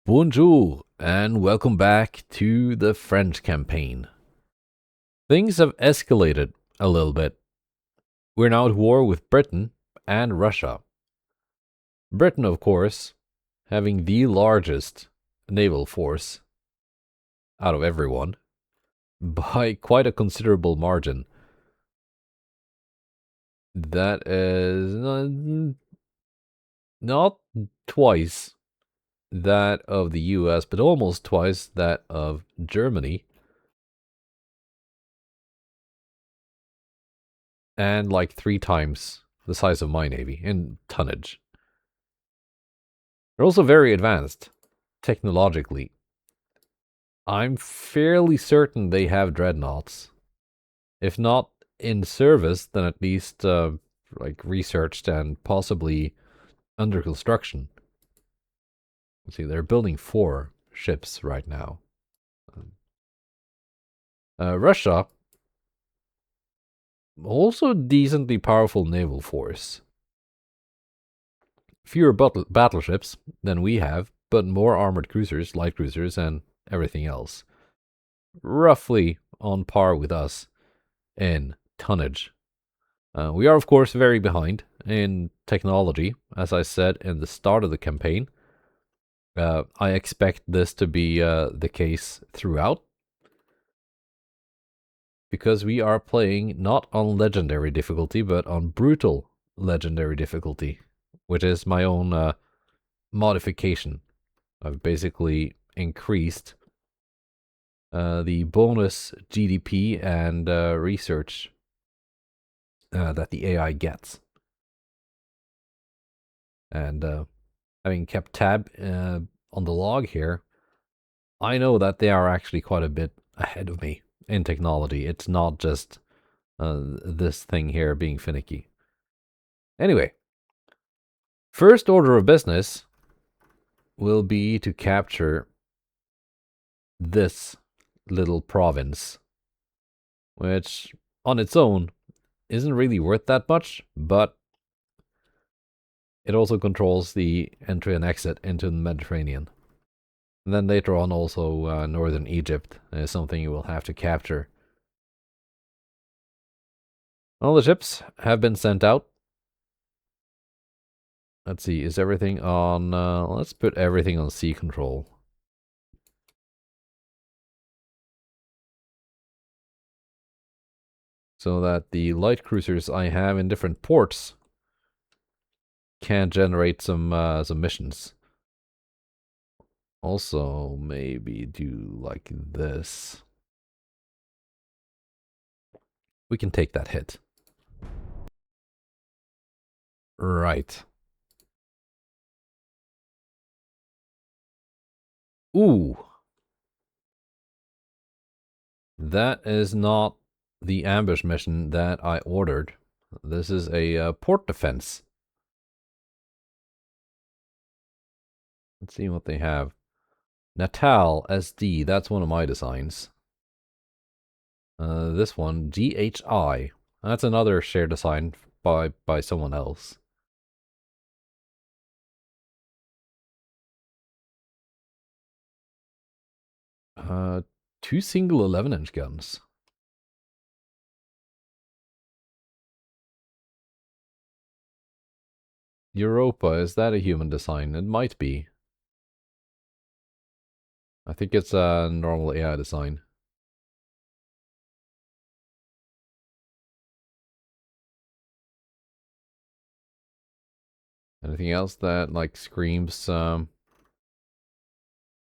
Bonjour, and welcome back to the French campaign. Things have escalated a little bit. We're now at war with Britain and Russia. Britain, of course, having the largest naval force out of everyone by quite a considerable margin. That is not twice that of the US, but almost twice that of Germany. And like 3 times the size of my navy in tonnage. They're also very advanced technologically. I'm fairly certain they have dreadnoughts. If not in service, then at least like researched and possibly under construction. Let's see, they're building 4 ships right now. Russia, also decently powerful naval force. Fewer battleships than we have, but more armored cruisers, light cruisers, and everything else. Roughly on par with us in tonnage. We are, of course, very behind in technology, as I said in the start of the campaign. I expect this to be the case throughout, because we are playing not on legendary difficulty, but on brutal legendary difficulty, which is my own modification. I've basically increased the bonus GDP and research that the AI gets. And having kept tab on the log here, I know that they are actually quite a bit ahead of me in technology. It's not just this thing here being finicky. Anyway, first order of business will be to capture this little province, which on its own isn't really worth that much, but it also controls the entry and exit into the Mediterranean. And then later on also northern Egypt is something you will have to capture. All the ships have been sent out. Let's see, is everything on... let's put everything on sea control. So that the light cruisers I have in different ports can generate some missions. Also, maybe do like this. We can take that hit. Right. Ooh. That is not the ambush mission that I ordered. This is a port defense. Let's see what they have. Natal SD, that's one of my designs. This one, GHI. That's another shared design by someone else. Two single 11-inch guns. Europa, is that a human design? It might be. I think it's a normal AI design. Anything else that like screams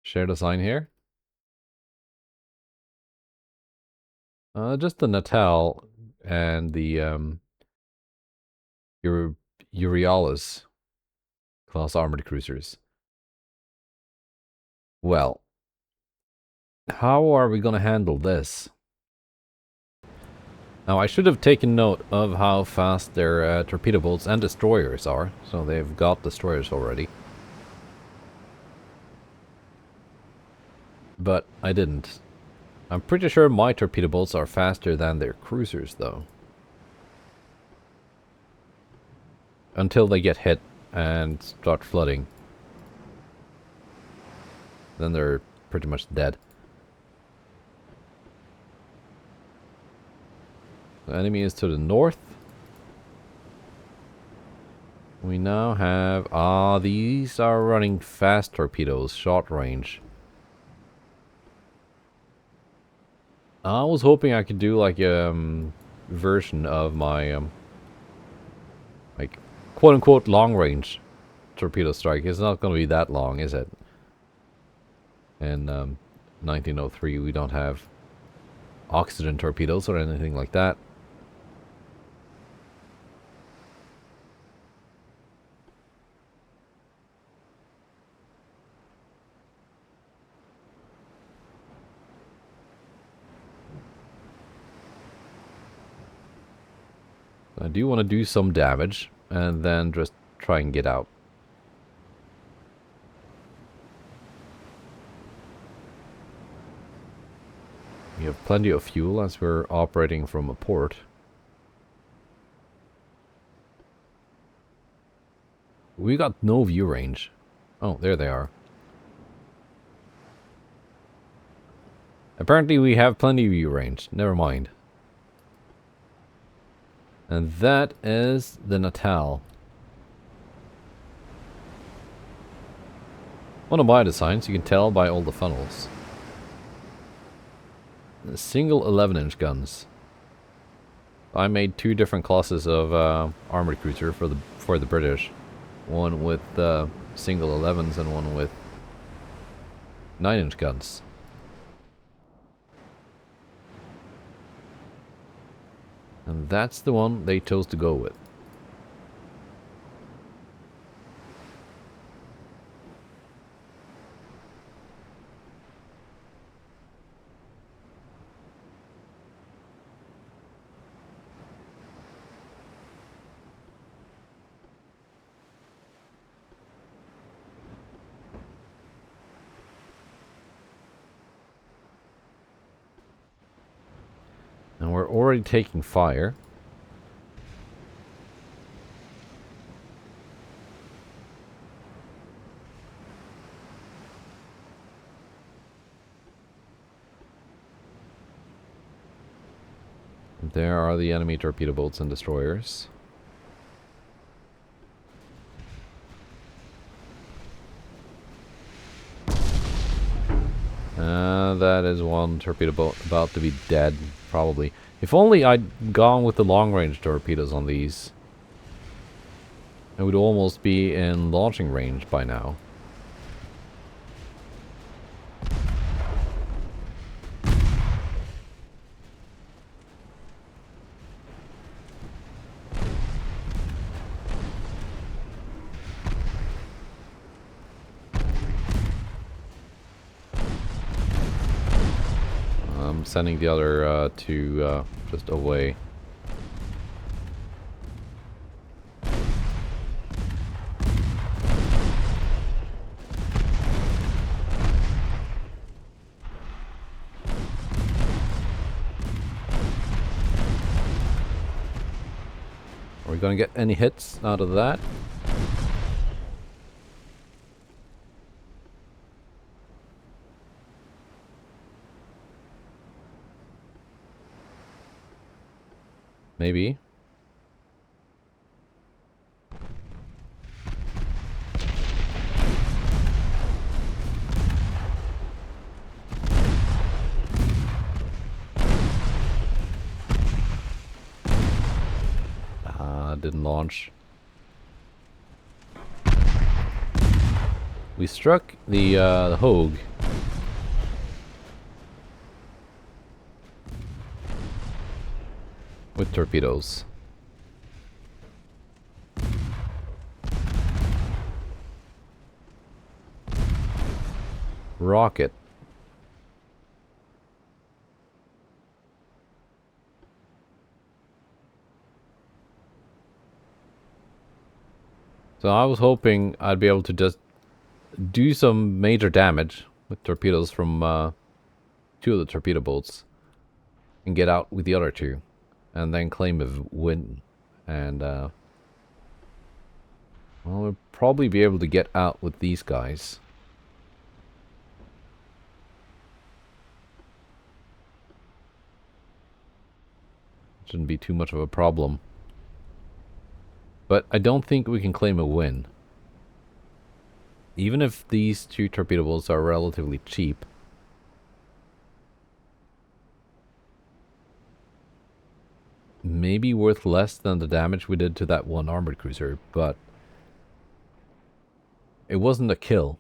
shared design here? Just the Natal and the Euryalus class armored cruisers. Well, how are we going to handle this? Now, I should have taken note of how fast their torpedo boats and destroyers are, so they've got destroyers already. But I didn't. I'm pretty sure my torpedo boats are faster than their cruisers, though. Until they get hit and start flooding. Then they're pretty much dead. The enemy is to the north. We now have... these are running fast torpedoes, short range. I was hoping I could do like a version of my like quote-unquote long-range torpedo strike. It's not going to be that long, is it? In 1903 we don't have oxygen torpedoes or anything like that. I do want to do some damage and then just try and get out. We have plenty of fuel as we're operating from a port. We got no view range. Oh, there they are. Apparently we have plenty of view range. Never mind. And that is the Natal. One of my designs, you can tell by all the funnels. The single 11-inch guns. I made two different classes of armored cruiser for the British. One with single 11s and one with 9-inch guns. And that's the one they chose to go with. And we're already taking fire. There are the enemy torpedo boats and destroyers. That is one torpedo boat about to be dead, probably. If only I'd gone with the long-range torpedoes on these. It would almost be in launching range by now. I'm sending the other two just away. Are we gonna get any hits out of that? Maybe. Didn't launch. We struck the Hogue. With torpedoes. Rocket. So I was hoping I'd be able to just do some major damage with torpedoes from two of the torpedo boats and get out with the other two and then claim a win. And well, we'll probably be able to get out with these guys. Shouldn't be too much of a problem. But I don't think we can claim a win. Even if these two torpedo boats are relatively cheap. Maybe worth less than the damage we did to that one armored cruiser, but it wasn't a kill.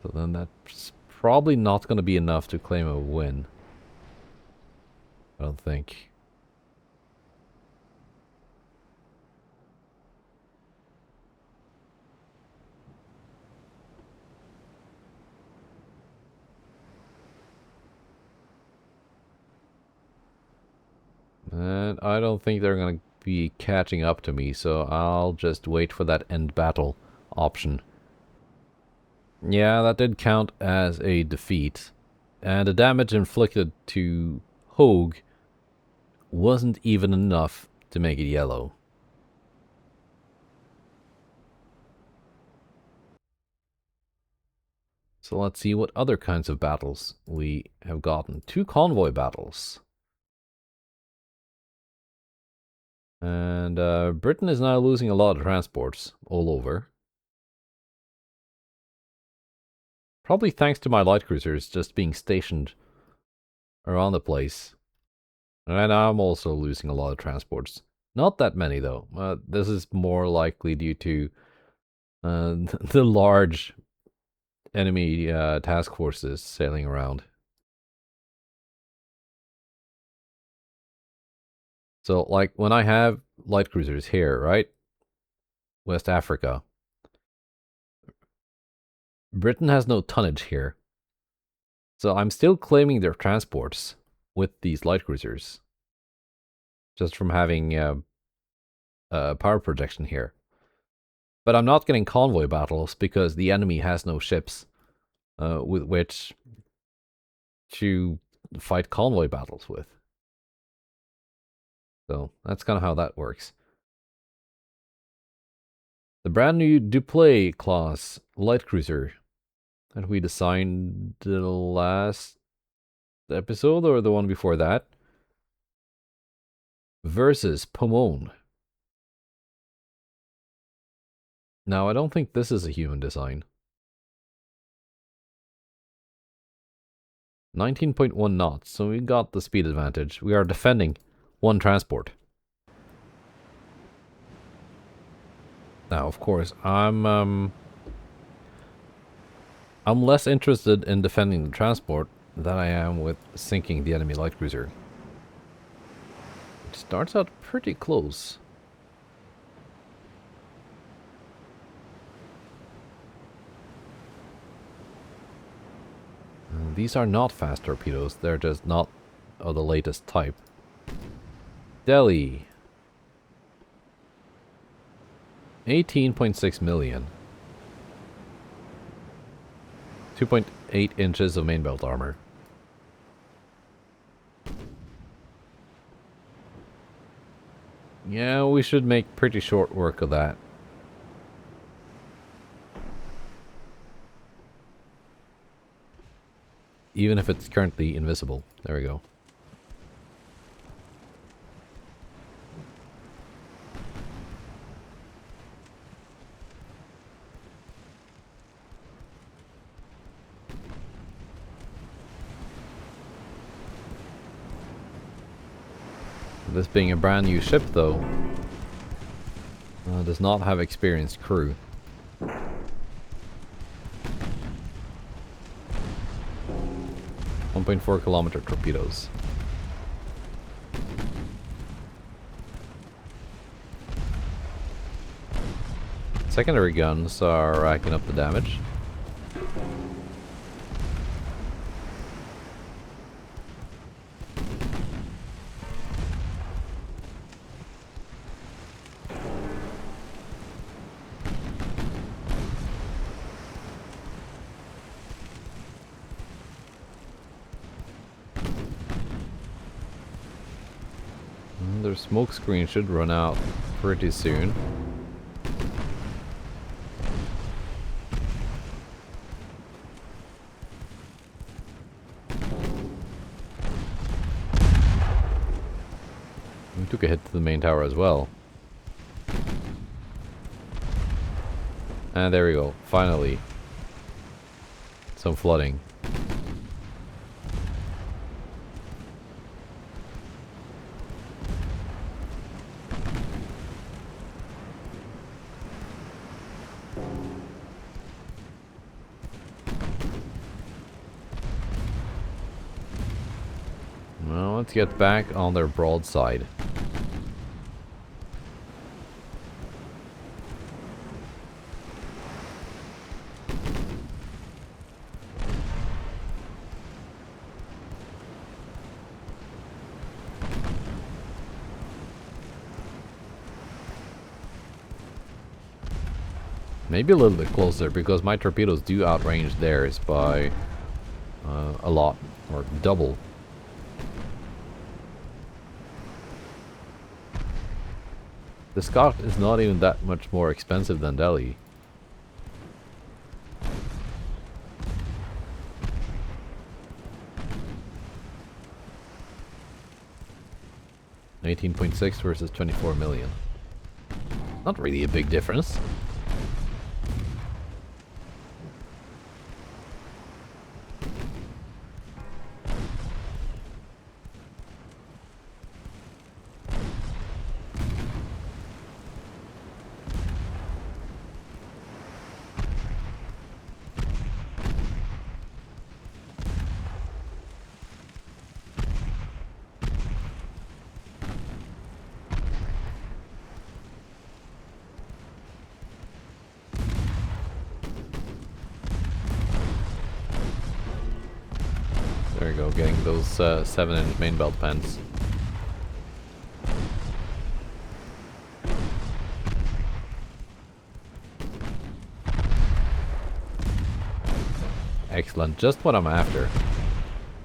So then that's probably not going to be enough to claim a win. I don't think. And I don't think they're going to be catching up to me, so I'll just wait for that end battle option. Yeah, that did count as a defeat. And the damage inflicted to Hogue wasn't even enough to make it yellow. So let's see what other kinds of battles we have gotten. 2 convoy battles. And Britain is now losing a lot of transports all over. Probably thanks to my light cruisers just being stationed around the place. And I'm also losing a lot of transports. Not that many though. This is more likely due to the large enemy task forces sailing around. So like when I have light cruisers here, right? West Africa. Britain has no tonnage here. So I'm still claiming their transports with these light cruisers. Just from having power projection here. But I'm not getting convoy battles because the enemy has no ships with which to fight convoy battles with. So that's kind of how that works. The brand new Duplay class light cruiser that we designed the last episode or the one before that versus Pomone. Now I don't think this is a human design. 19.1 knots, so we got the speed advantage. We are defending one transport. Now, of course, I'm less interested in defending the transport than I am with sinking the enemy light cruiser. It starts out pretty close. These are not fast torpedoes, they're just not of the latest type. Delhi. 18.6 million. 2.8 inches of main belt armor. Yeah, we should make pretty short work of that. Even if it's currently invisible. There we go. This being a brand new ship, though, does not have experienced crew. 1.4-kilometer torpedoes. Secondary guns are racking up the damage. Their smoke screen should run out pretty soon. Took a hit to the main tower as well. And there we go. Finally. Some flooding. Well, let's get back on their broadside. Maybe a little bit closer, because my torpedoes do outrange theirs by a lot, or double. The Scott is not even that much more expensive than Delhi. $18.6 versus 24 million. Not really a big difference. There we go, getting those 7-inch main belt pens. Excellent, just what I'm after.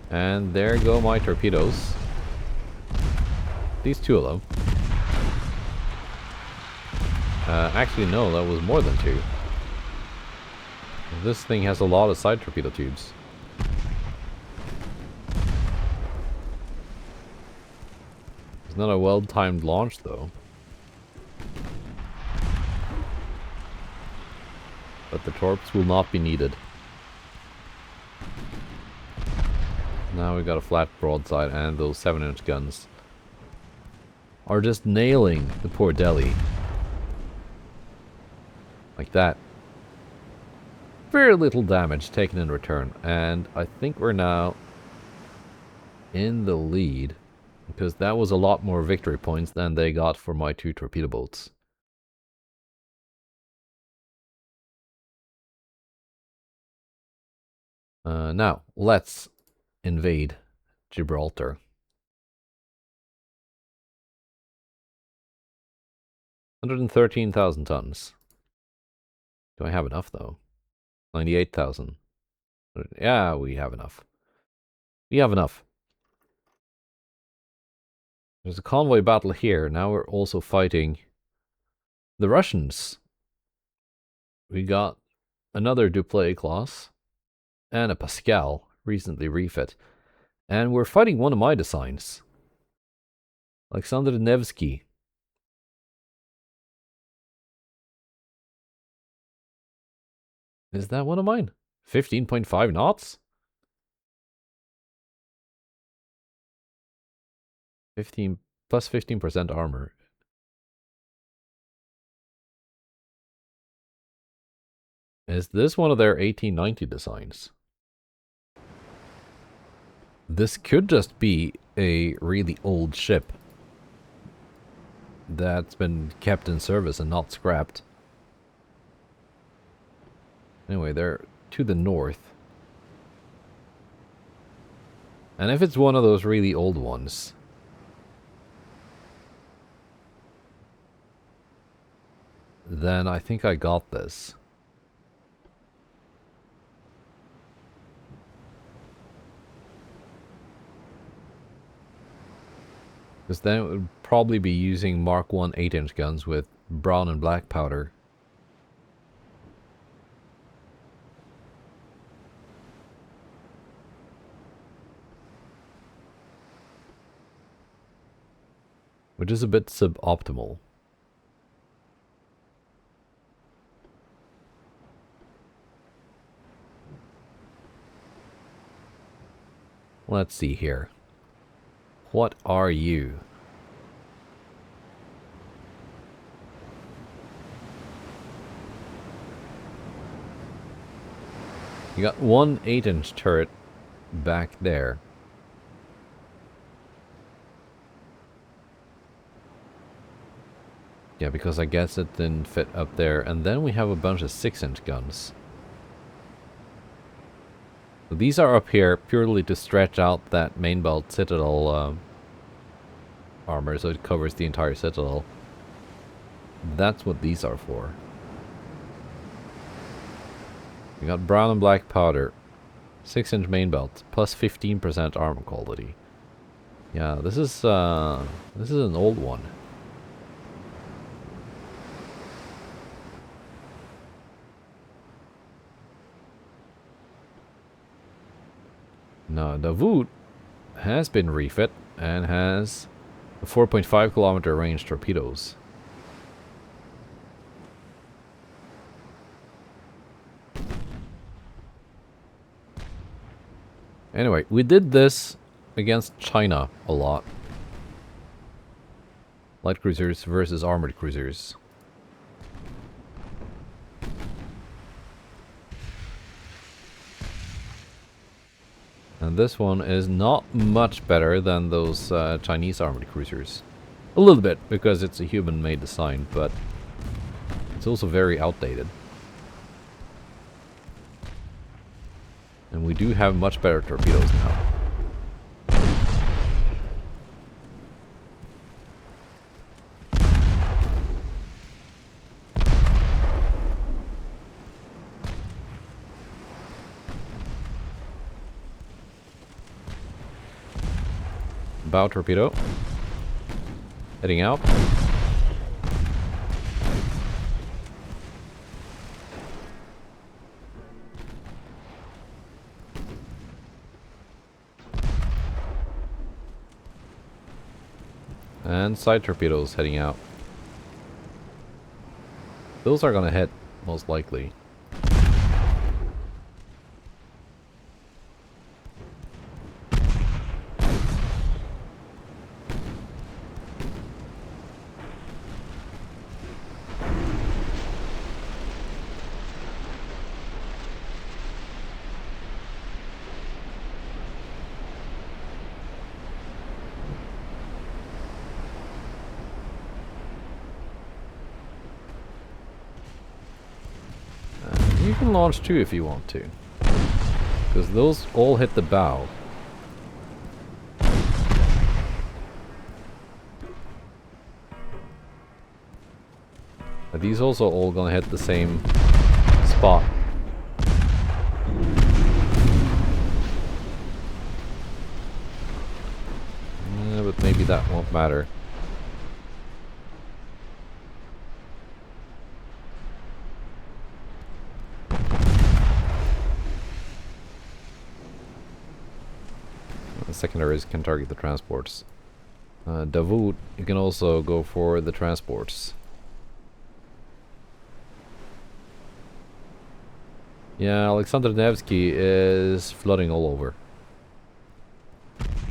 And there go my torpedoes. These two of them. Actually no, that was more than two. This thing has a lot of side torpedo tubes. It's not a well-timed launch though. But the torps will not be needed. Now we got a flat broadside, and those 7-inch guns are just nailing the poor Delhi. Like that. Very little damage taken in return, and I think we're now in the lead, because that was a lot more victory points than they got for my 2 torpedo boats. Now, let's invade Gibraltar. 113,000 tons. Do I have enough, though? 98,000. Yeah, we have enough. We have enough. There's a convoy battle here. Now we're also fighting the Russians. We got another Dupleix class and a Pascal, recently refit. And we're fighting one of my designs. Alexander Nevsky. Is that one of mine? 15.5 knots? 15 plus 15% armor. Is this one of their 1890 designs? This could just be a really old ship that's been kept in service and not scrapped. Anyway, they're to the north. And if it's one of those really old ones, then I think I got this. Because then it would probably be using Mark 1 8-inch guns with brown and black powder. which is a bit suboptimal. Let's see here. What are you? You got one 8-inch turret back there. Yeah, because I guess it didn't fit up there. And then we have a bunch of 6-inch guns. So these are up here purely to stretch out that main belt citadel armor so it covers the entire citadel. That's what these are for. We got brown and black powder, 6-inch main belt, plus 15% armor quality. Yeah, this is an old one. Now, the Wood has been refit and has 4.5 kilometer range torpedoes. Anyway, we did this against China a lot. Light cruisers versus armored cruisers. And this one is not much better than those Chinese armored cruisers. A little bit, because it's a human-made design, but it's also very outdated. And we do have much better torpedoes now. Bow torpedo. Heading out. And side torpedoes heading out. Those are gonna hit, most likely. You can launch two if you want to, because those all hit the bow. But these also all gonna hit the same spot. Yeah, but maybe that won't matter. Secondaries can target the transports. Davut, you can also go for the transports. Yeah, Alexander Nevsky is flooding all over.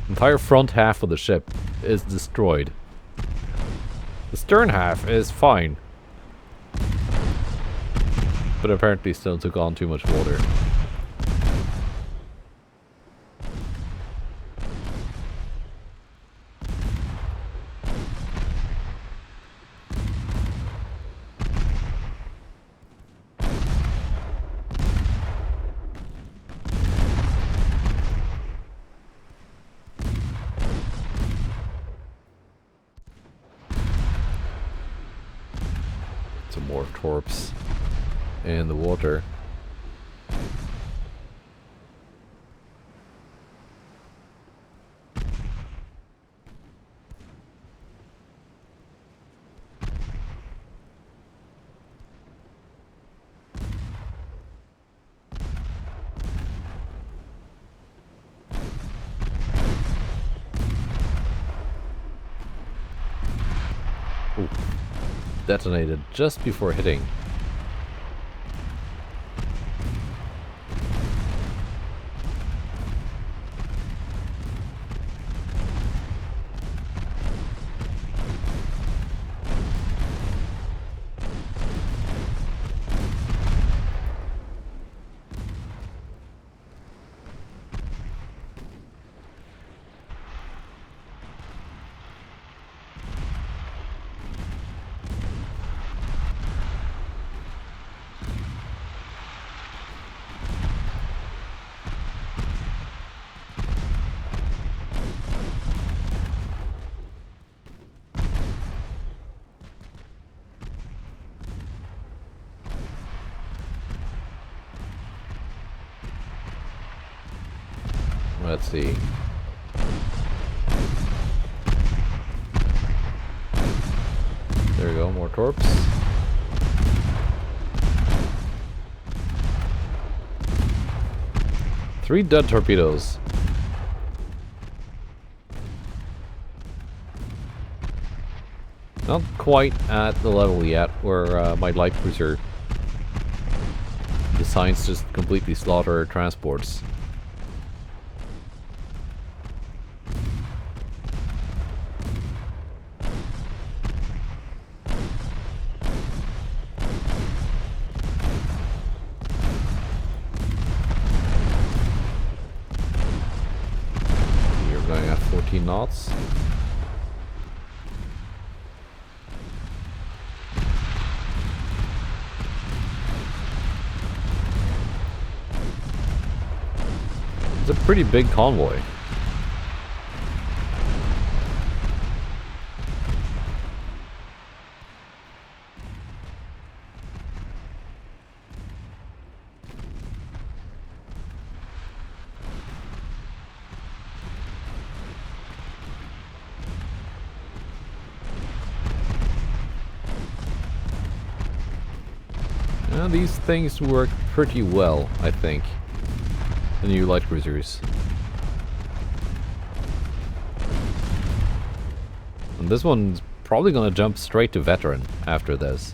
Entire front half of the ship is destroyed. The stern half is fine, but apparently still took on too much water. Some more torps in the water. detonated just before hitting. Let's see. There we go, more torps. Three dead torpedoes. Not quite at the level yet where my light cruiser decides to just completely slaughter transports. You're going at 14 knots. It's a pretty big convoy. Yeah, these things work pretty well, I think. The new light cruisers. And this one's probably gonna jump straight to veteran after this.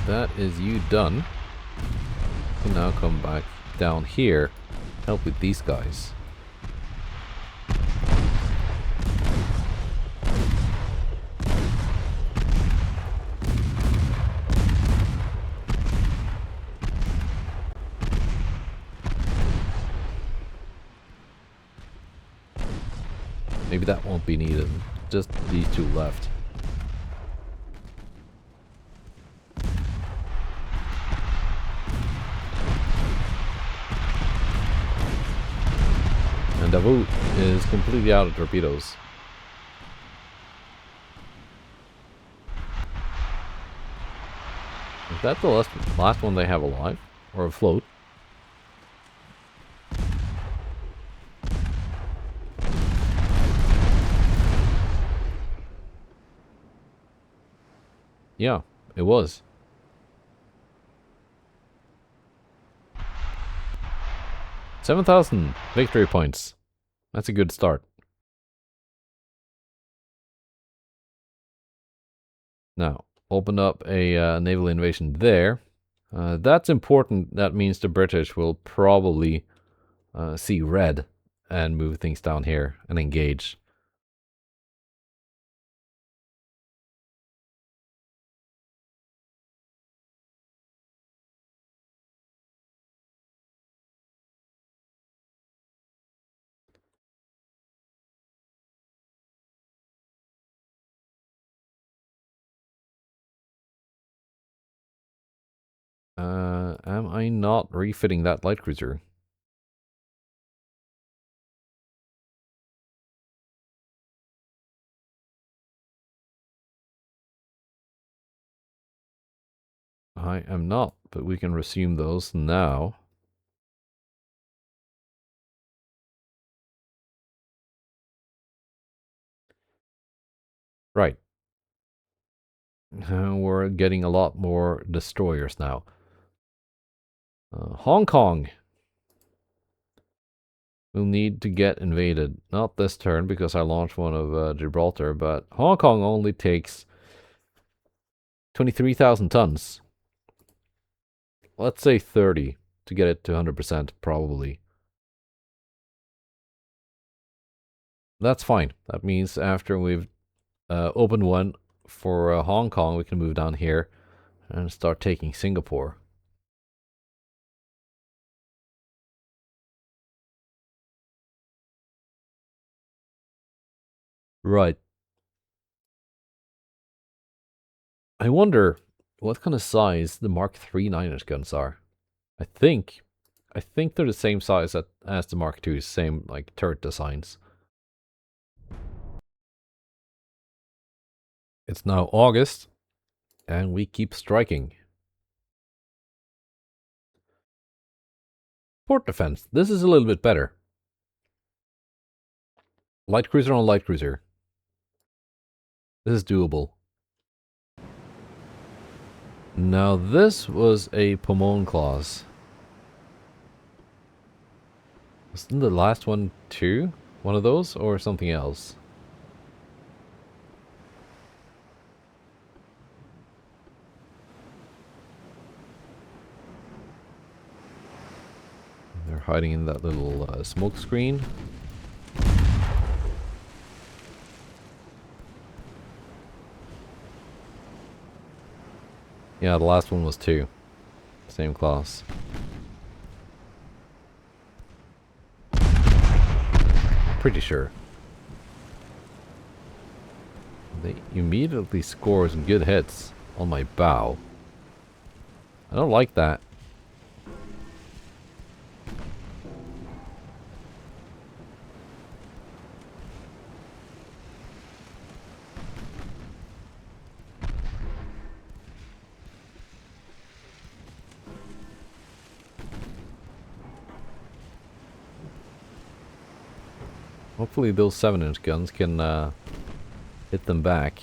That is you done. You can now come back down here, help with these guys. Maybe that won't be needed. Just these two left. And Davut is completely out of torpedoes. Is that the last one they have alive? Or afloat? Yeah, it was. 7,000 victory points. That's a good start. Now, open up a naval invasion there. That's important. That means the British will probably see red and move things down here and engage. Am I not refitting that light cruiser? I am not, but we can resume those now. Right. We're getting a lot more destroyers now. Hong Kong will need to get invaded. Not this turn because I launched one of Gibraltar, but Hong Kong only takes 23,000 tons. Let's say 30 to get it to 100% probably. That's fine. That means after we've opened one for Hong Kong, we can move down here and start taking Singapore. Right. I wonder what kind of size the Mark III 9-inch guns are. I think they're the same size as the Mark II's, same like turret designs. It's now August, and we keep striking. Port defense. This is a little bit better. Light cruiser on light cruiser. This is doable. Now this was a Pomone clause. Wasn't the last one too one of those or something else? They're hiding in that little smoke screen. Yeah, the last one was 2. Same class. Pretty sure. They immediately score some good hits on my bow. I don't like that. Hopefully those 7-inch guns can hit them back.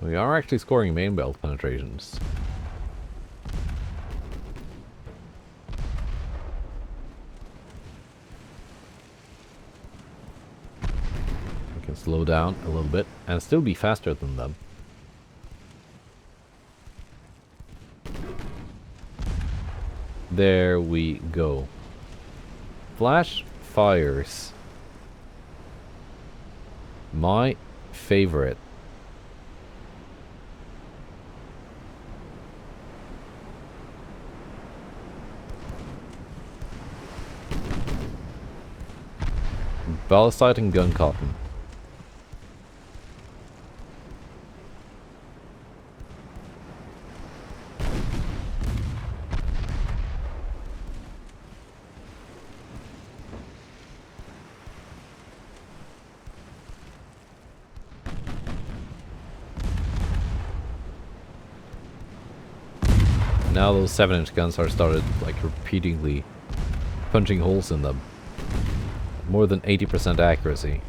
We are actually scoring main belt penetrations. We can slow down a little bit and still be faster than them. There we go. Flash fires. My favorite. Ballasite and gun cotton. Now those 7-inch guns are started like repeatedly punching holes in them. More than 80% accuracy.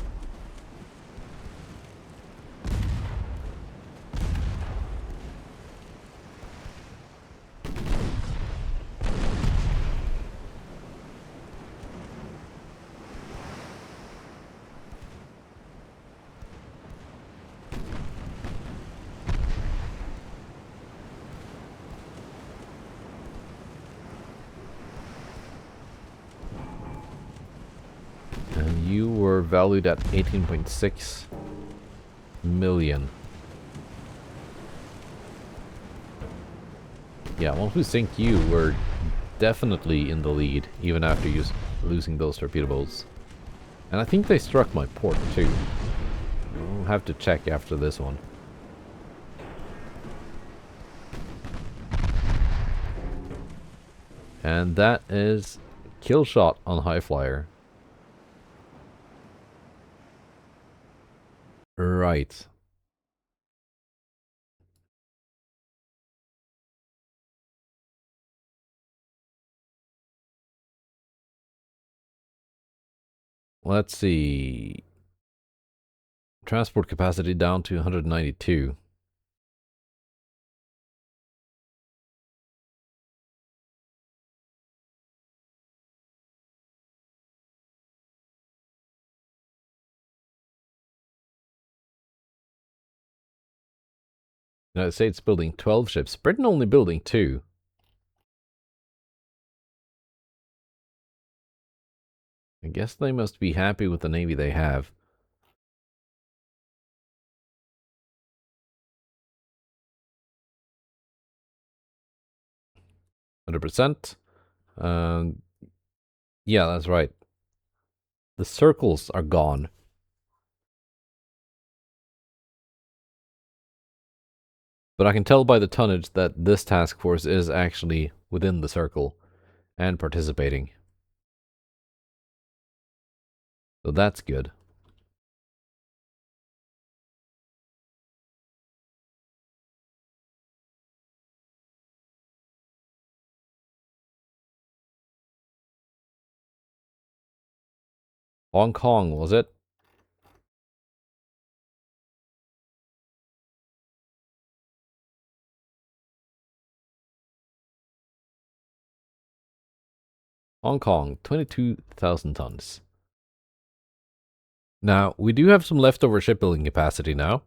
And you were valued at 18.6 million. Yeah, once we sink you, we're definitely in the lead, even after losing those torpedo boats. And I think they struck my port too. We'll have to check after this one. And that is kill shot on High Flyer. Right. Let's see. Transport capacity down to 192. United States building 12 ships. Britain only building 2. I guess they must be happy with the navy they have. %. Yeah, that's right. The circles are gone. But I can tell by the tonnage that this task force is actually within the circle and participating. So that's good. Hong Kong, was it? Hong Kong, 22,000 tons. Now, we do have some leftover shipbuilding capacity now.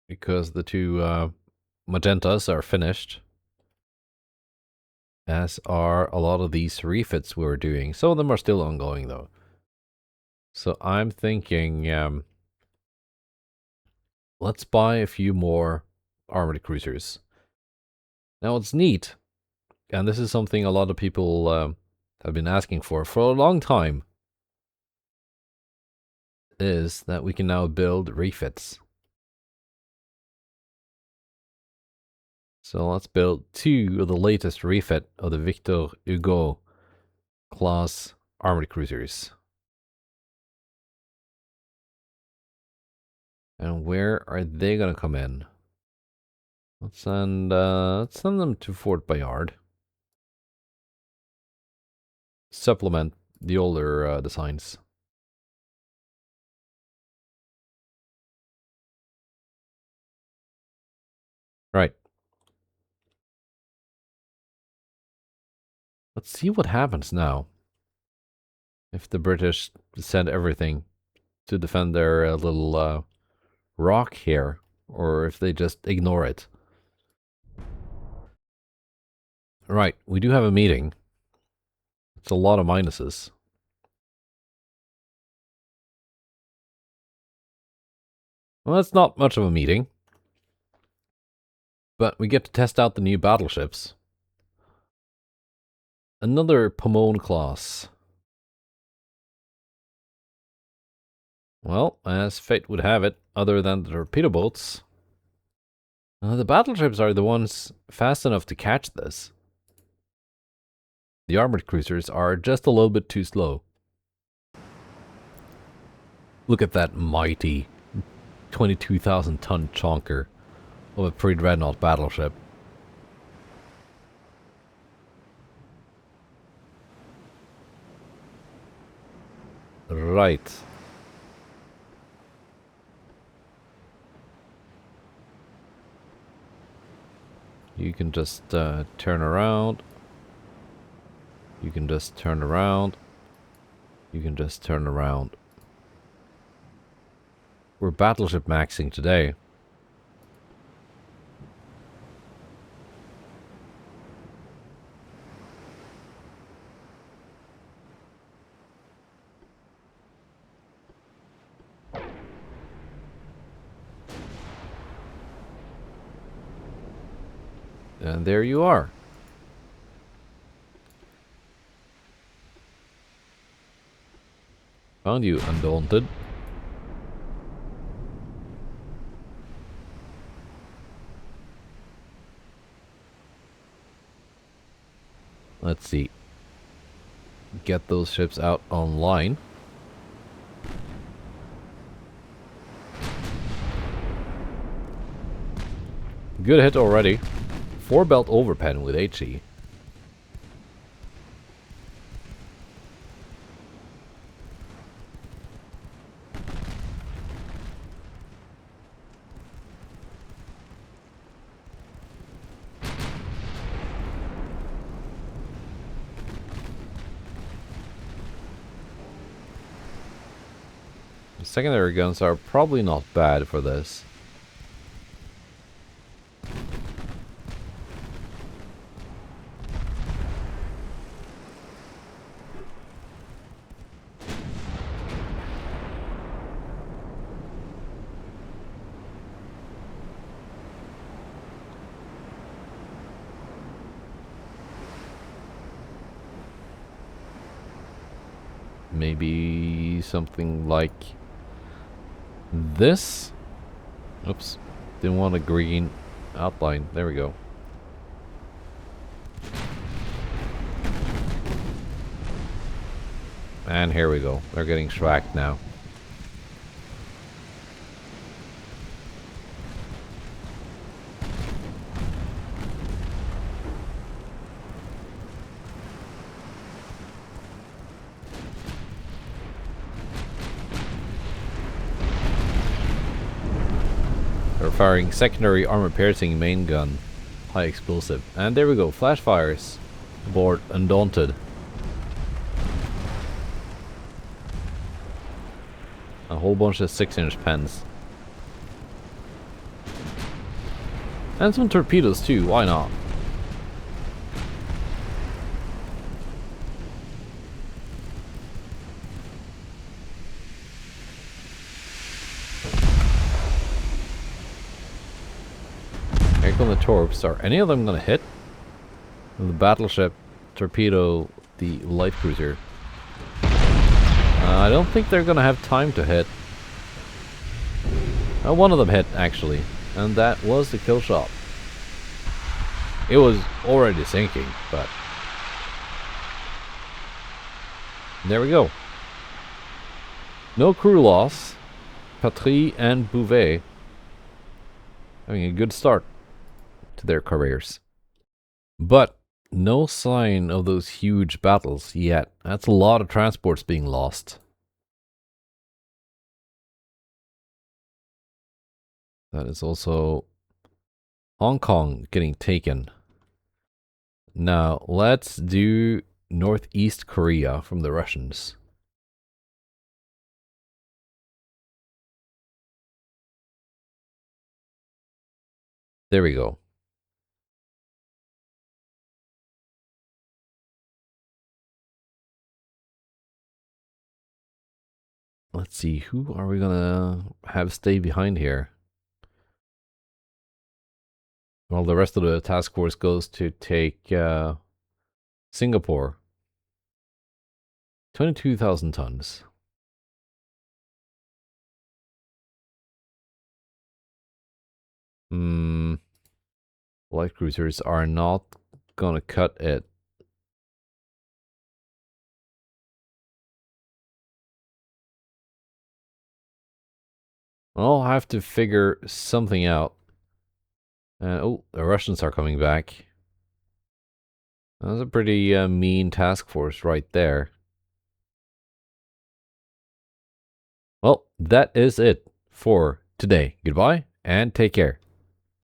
Because the two magentas are finished. As are a lot of these refits we were doing. Some of them are still ongoing though. So I'm thinking, let's buy a few more armored cruisers. Now it's neat, and this is something a lot of people have been asking for a long time, is that we can now build refits. So let's build 2 of the latest refit of the Victor Hugo class armored cruisers. And where are they going to come in? Let's send them to Fort Bayard. Supplement the older designs. Right. Let's see what happens now. If the British send everything to defend their little rock here, or if they just ignore it. Right, we do have a meeting. It's a lot of minuses. Well, that's not much of a meeting. But we get to test out the new battleships. Another Pomone class. Well, as fate would have it, other than the torpedo boats, the battleships are the ones fast enough to catch this. The armored cruisers are just a little bit too slow. Look at that mighty 22,000 ton chonker of a pre-dreadnought battleship. Right. You can just turn around. You can just turn around. You can just turn around. We're battleship maxing today. And there you are. Found you, Undaunted. Let's see. Get those ships out online. Good hit already. 4 belt overpen with HE. The secondary guns are probably not bad for this. Maybe something like this? Oops. Didn't want a green outline. There we go. And here we go. They're getting schwacked now. They're firing secondary armor-piercing main gun. High explosive. And there we go. Flash fires. Aboard Undaunted. A whole bunch of 6-inch pens. And some torpedoes too, why not? Here come the torps. Are any of them gonna hit? The battleship torpedo the light cruiser. I don't think they're gonna have time to hit. One of them hit, actually. And that was the kill shot. It was already sinking, but... there we go. No crew loss. Patry and Bouvet having a good start to their careers. But no sign of those huge battles yet. That's a lot of transports being lost. That is also Hong Kong getting taken. Now, let's do Northeast Korea from the Russians. There we go. Let's see, who are we gonna have stay behind here? Well, the rest of the task force goes to take Singapore. 22,000 tons. Light cruisers are not gonna cut it. I'll have to figure something out. Oh, the Russians are coming back. That's a pretty mean task force right there. Well, that is it for today. Goodbye and take care.